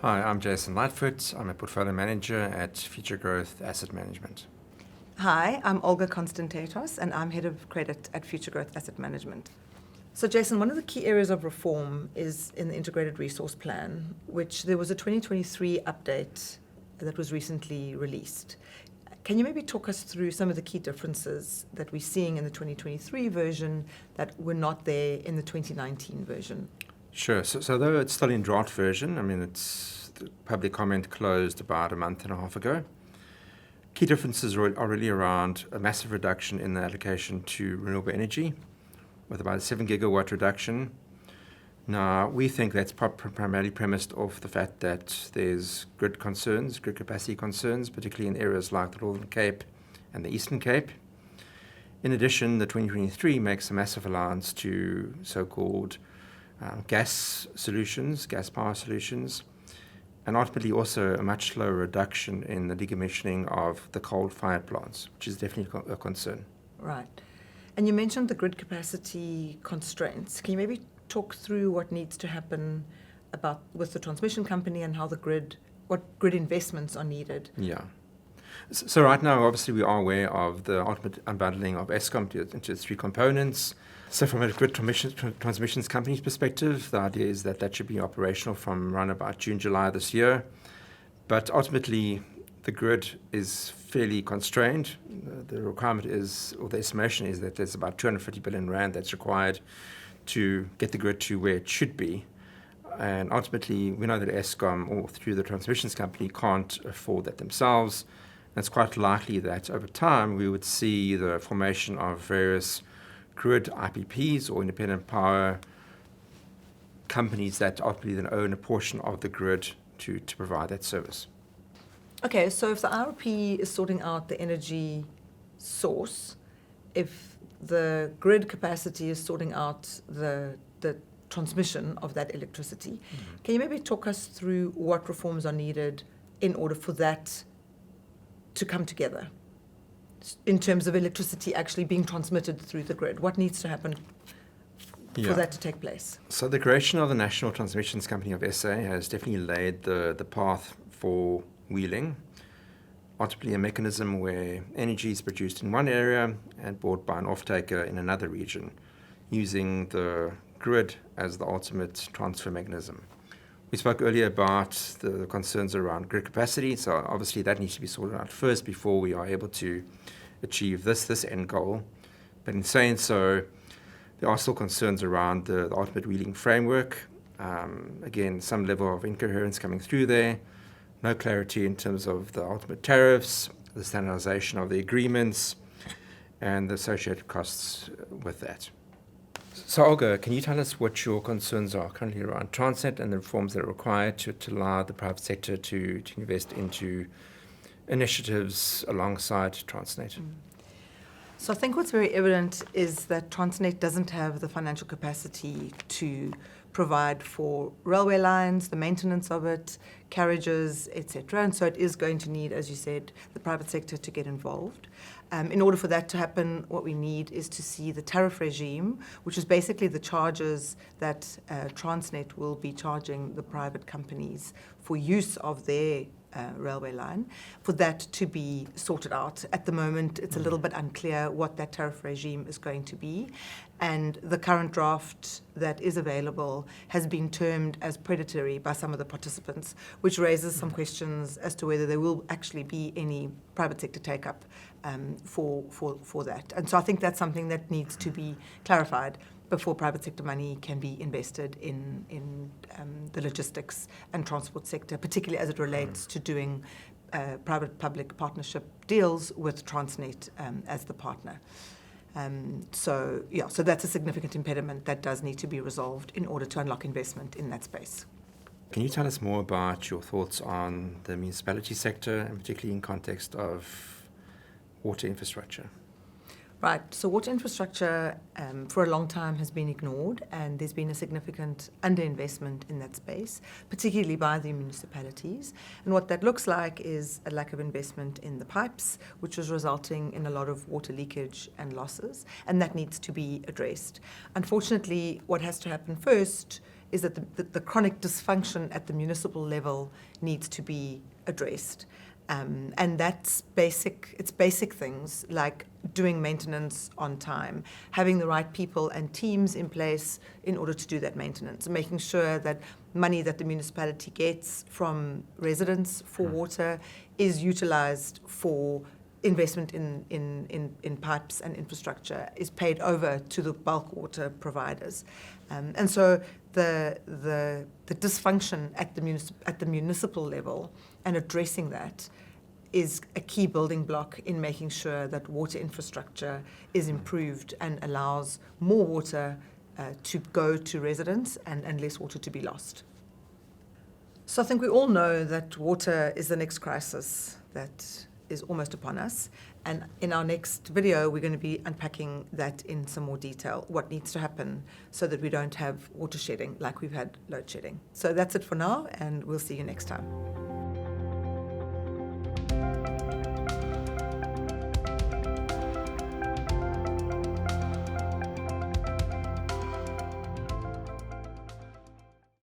Hi, I'm Jason Lightfoot. I'm a portfolio manager at Futuregrowth Asset Management. Hi, I'm Olga Constantatos, and I'm head of credit at Futuregrowth Asset Management. So, Jason, one of the key areas of reform is in the Integrated Resource Plan, which there was a 2023 update that was recently released. Can you maybe talk us through some of the key differences that we're seeing in the 2023 version that were not there in the 2019 version? Sure. So though it's still in draft version, the public comment closed about a month and a half ago. Key differences are really around a massive reduction in the allocation to renewable energy, with about a 7 gigawatt reduction. Now, we think that's primarily premised off the fact that there's grid capacity concerns, particularly in areas like the Northern Cape and the Eastern Cape. In addition, the 2023 makes a massive allowance to so-called gas power solutions, and ultimately also a much slower reduction in the decommissioning of the coal-fired plants, which is definitely a concern. Right. And you mentioned the grid capacity constraints. Can you maybe talk through what needs to happen with the transmission company and how what grid investments are needed? Yeah. So right now, obviously, we are aware of the ultimate unbundling of Eskom into its three components. So from a grid transmissions company's perspective, the idea is that should be operational from around about June, July this year. But ultimately, the grid is fairly constrained. The requirement is, or the estimation is, that there's about 250 billion rand that's required to get the grid to where it should be. And ultimately, we know that Eskom, or through the transmissions company, can't afford that themselves. And it's quite likely that over time we would see the formation of various grid IPPs, or independent power companies, that ultimately then own a portion of the grid to provide that service. Okay, so if the IRP is sorting out the energy source, if the grid capacity is sorting out the transmission of that electricity, can you maybe talk us through what reforms are needed in order for that to come together in terms of electricity actually being transmitted through the grid? What needs to happen for that to take place? So the creation of the National Transmissions Company of SA has definitely laid the path for wheeling, ultimately a mechanism where energy is produced in one area and bought by an off-taker in another region, using the grid as the ultimate transfer mechanism. We spoke earlier about the concerns around grid capacity, so obviously that needs to be sorted out first before we are able to achieve this end goal. But in saying so, there are still concerns around the ultimate wheeling framework. Again, some level of incoherence coming through there, no clarity in terms of the ultimate tariffs, the standardization of the agreements, and the associated costs with that. So, Olga, can you tell us what your concerns are currently around Transnet and the reforms that are required to allow the private sector to invest into initiatives alongside Transnet? So I think what's very evident is that Transnet doesn't have the financial capacity to provide for railway lines, the maintenance of it, carriages, etc. And so it is going to need, as you said, the private sector to get involved. In order for that to happen, what we need is to see the tariff regime, which is basically the charges that Transnet will be charging the private companies for use of their railway line, for that to be sorted out. At the moment, it's a little bit unclear what that tariff regime is going to be, and the current draft that is available has been termed as predatory by some of the participants, which raises some questions as to whether there will actually be any private sector take-up for that. And so I think that's something that needs to be clarified before private sector money can be invested in the logistics and transport sector, particularly as it relates to doing private-public partnership deals with Transnet as the partner. So that's a significant impediment that does need to be resolved in order to unlock investment in that space. Can you tell us more about your thoughts on the municipality sector, and particularly in context of water infrastructure? Right. So water infrastructure for a long time has been ignored, and there's been a significant underinvestment in that space, particularly by the municipalities. And what that looks like is a lack of investment in the pipes, which is resulting in a lot of water leakage and losses, and that needs to be addressed. Unfortunately, what has to happen first is that the chronic dysfunction at the municipal level needs to be addressed. And that's basic. It's basic things like doing maintenance on time, having the right people and teams in place in order to do that maintenance, making sure that money that the municipality gets from residents for water is utilized for investment in pipes and infrastructure, is paid over to the bulk water providers. And so the dysfunction at the municipal level and addressing that is a key building block in making sure that water infrastructure is improved and allows more water to go to residents and less water to be lost. So I think we all know that water is the next crisis that is almost upon us. And in our next video, we're going to be unpacking that in some more detail, what needs to happen so that we don't have water shedding like we've had load shedding. So that's it for now, and we'll see you next time.